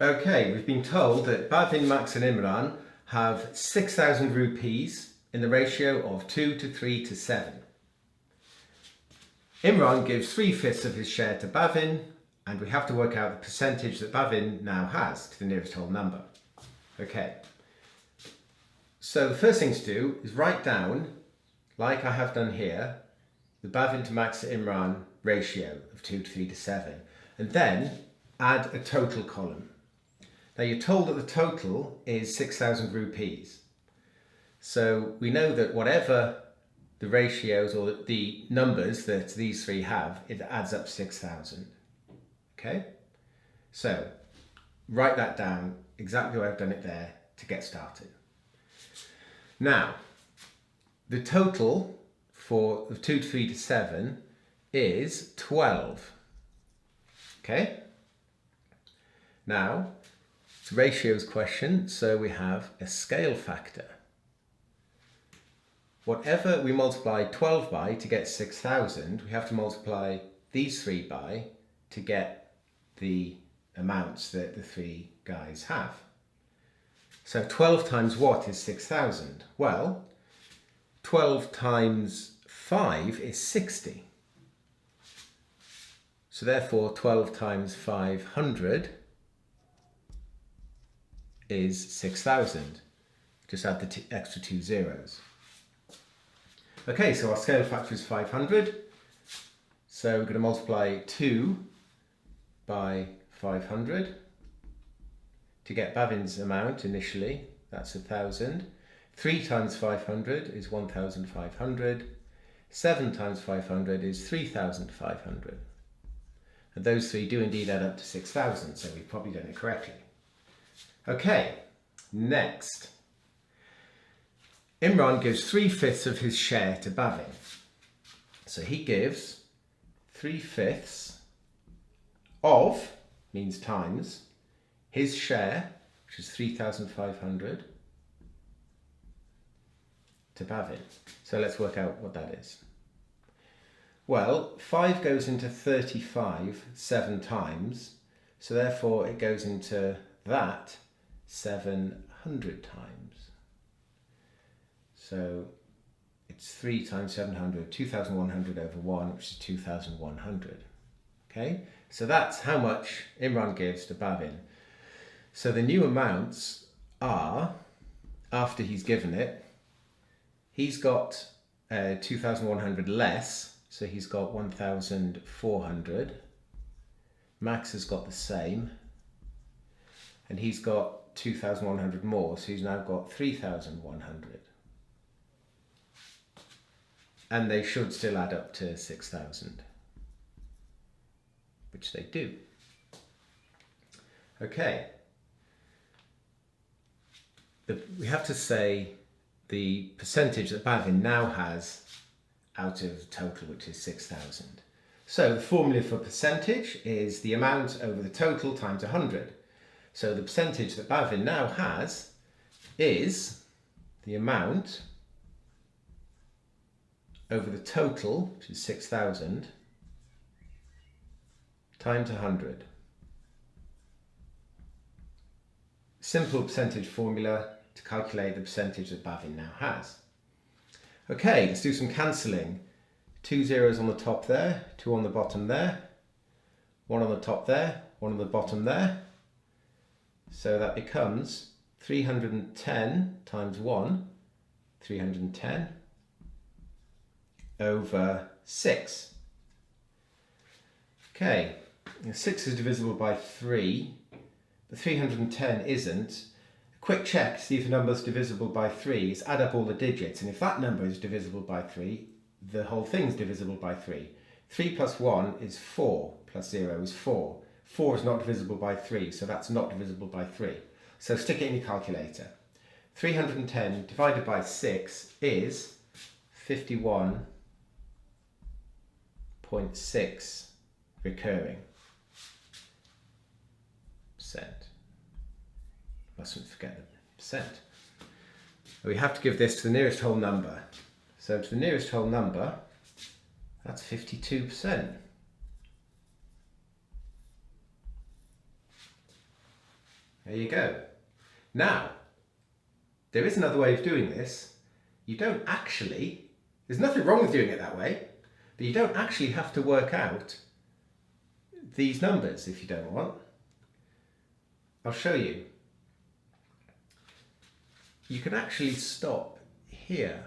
Okay, we've been told that Bhavin, Max and Imran have 6,000 rupees in the ratio of 2 to 3 to 7. Imran gives 3/5 of his share to Bhavin, and we have to work out the percentage that Bhavin now has to the nearest whole number. Okay, so the first thing to do is write down, like I have done here, the Bhavin to Max to Imran ratio of 2 to 3 to 7, and then add a total column. Now you're told that the total is 6,000 rupees. So we know that whatever the ratios or the numbers that these three have, it adds up to 6,000. Okay? So write that down exactly the way I've done it there to get started. Now, the total for the 2 to 3 to 7 is 12. Okay? Now, it's a ratios question, so we have a scale factor. Whatever we multiply 12 by to get 6,000, we have to multiply these three by to get the amounts that the three guys have. So 12 times what is 6,000? Well, 12 times 5 is 60. So therefore 12 times 500 is 6,000. Just add the extra two zeros. Okay, so our scale factor is 500. So we're going to multiply 2 by 500 to get Bhavin's amount initially. That's 1,000. 3 times 500 is 1,500. 7 times 500 is 3,500. And those three do indeed add up to 6,000, so we've probably done it correctly. Okay, next. Imran gives 3/5 of his share to Bhavin. So he gives 3/5 of, means times, his share, which is 3,500, to Bhavin. So let's work out what that is. Well, 5 goes into 35 7 times, so therefore it goes into that 700 times. So it's 3 times 700, 2,100 over 1, which is 2,100. Okay, so that's how much Imran gives to Bhavin. So the new amounts are, after he's given it, he's got 2,100 less, so he's got 1,400. Max has got the same, and he's got 2,100 more, so he's now got 3,100. And they should still add up to 6,000, which they do. Okay. We have to say the percentage that Bhavin now has out of the total, which is 6,000. So the formula for percentage is the amount over the total times 100. So the percentage that Bhavin now has is the amount over the total, which is 6,000, times 100. Simple percentage formula to calculate the percentage that Bhavin now has. Okay, let's do some cancelling. 2 zeros on the top there, 2 on the bottom there, 1 on the top there, 1 on the bottom there. So that becomes 310 times 1, 310, over 6. Okay, 6 is divisible by 3, but 310 isn't. A quick check to see if the number is divisible by 3 is add up all the digits, and if that number is divisible by 3, the whole thing is divisible by 3. 3 plus 1 is 4, plus 0 is 4. 4 is not divisible by 3, so that's not divisible by 3. So stick it in your calculator. 310 divided by 6 is 51.6 recurring percent. Mustn't forget the percent. We have to give this to the nearest whole number. So to the nearest whole number, that's 52%. There you go. Now, there is another way of doing this. You don't actually, there's nothing wrong with doing it that way, but you don't actually have to work out these numbers if you don't want. I'll show you. You can actually stop here.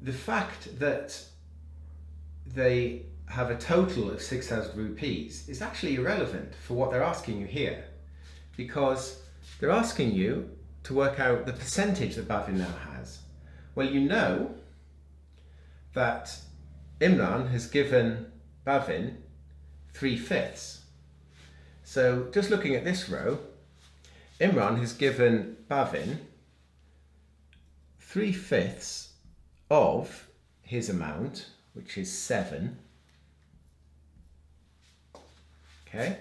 The fact that they have a total of 6,000 rupees is actually irrelevant for what they're asking you here, because they're asking you to work out the percentage that Bhavin now has. Well, you know that Imran has given Bhavin 3/5. So just looking at this row, Imran has given Bhavin 3/5 of his amount, which is 7. Okay.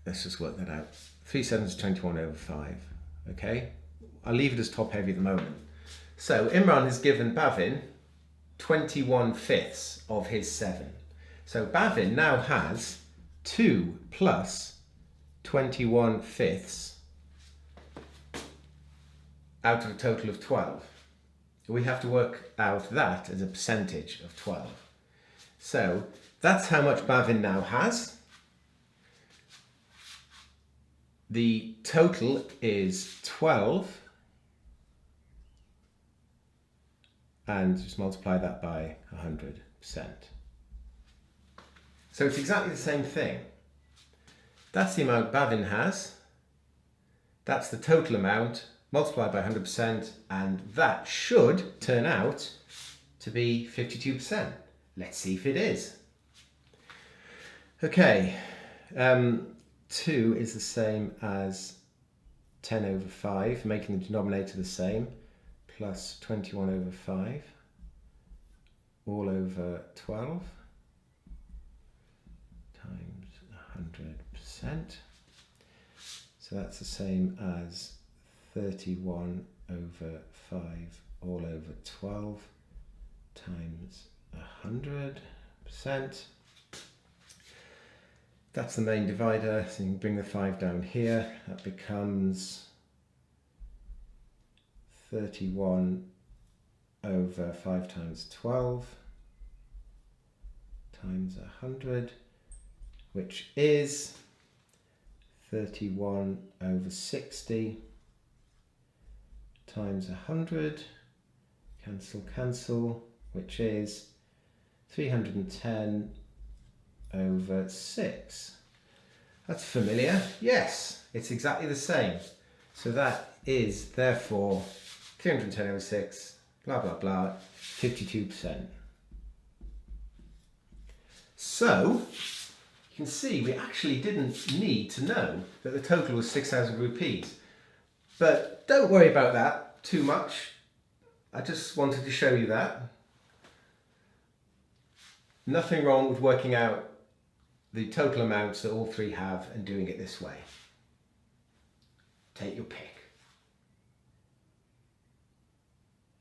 Let's just work that out. 3 7s is 21 over 5. Okay. I'll leave it as top heavy at the moment. So Imran has given Bhavin 21/5 of his 7. So Bhavin now has 2 plus 21/5 out of a total of 12. We have to work out that as a percentage of 12. So that's how much Bhavin now has. The total is 12, and just multiply that by 100%. So it's exactly the same thing. That's the amount Bhavin has. That's the total amount multiplied by 100%, and that should turn out to be 52%. Let's see if it is. Okay, 2 is the same as 10 over 5, making the denominator the same, plus 21 over 5, all over 12, times 100%. So that's the same as 31 over 5 all over 12 times 100%. That's the main divider, so you can bring the 5 down here. That becomes 31 over 5 times 12 times 100, which is 31 over 60 times 100, cancel, cancel, which is 310 over 6. That's familiar. Yes, it's exactly the same. So that is therefore 310 over 6, blah, blah, blah, 52%. So you can see we actually didn't need to know that the total was 6,000 rupees. But don't worry about that too much. I just wanted to show you that. Nothing wrong with working out the total amounts that all three have and doing it this way. Take your pick.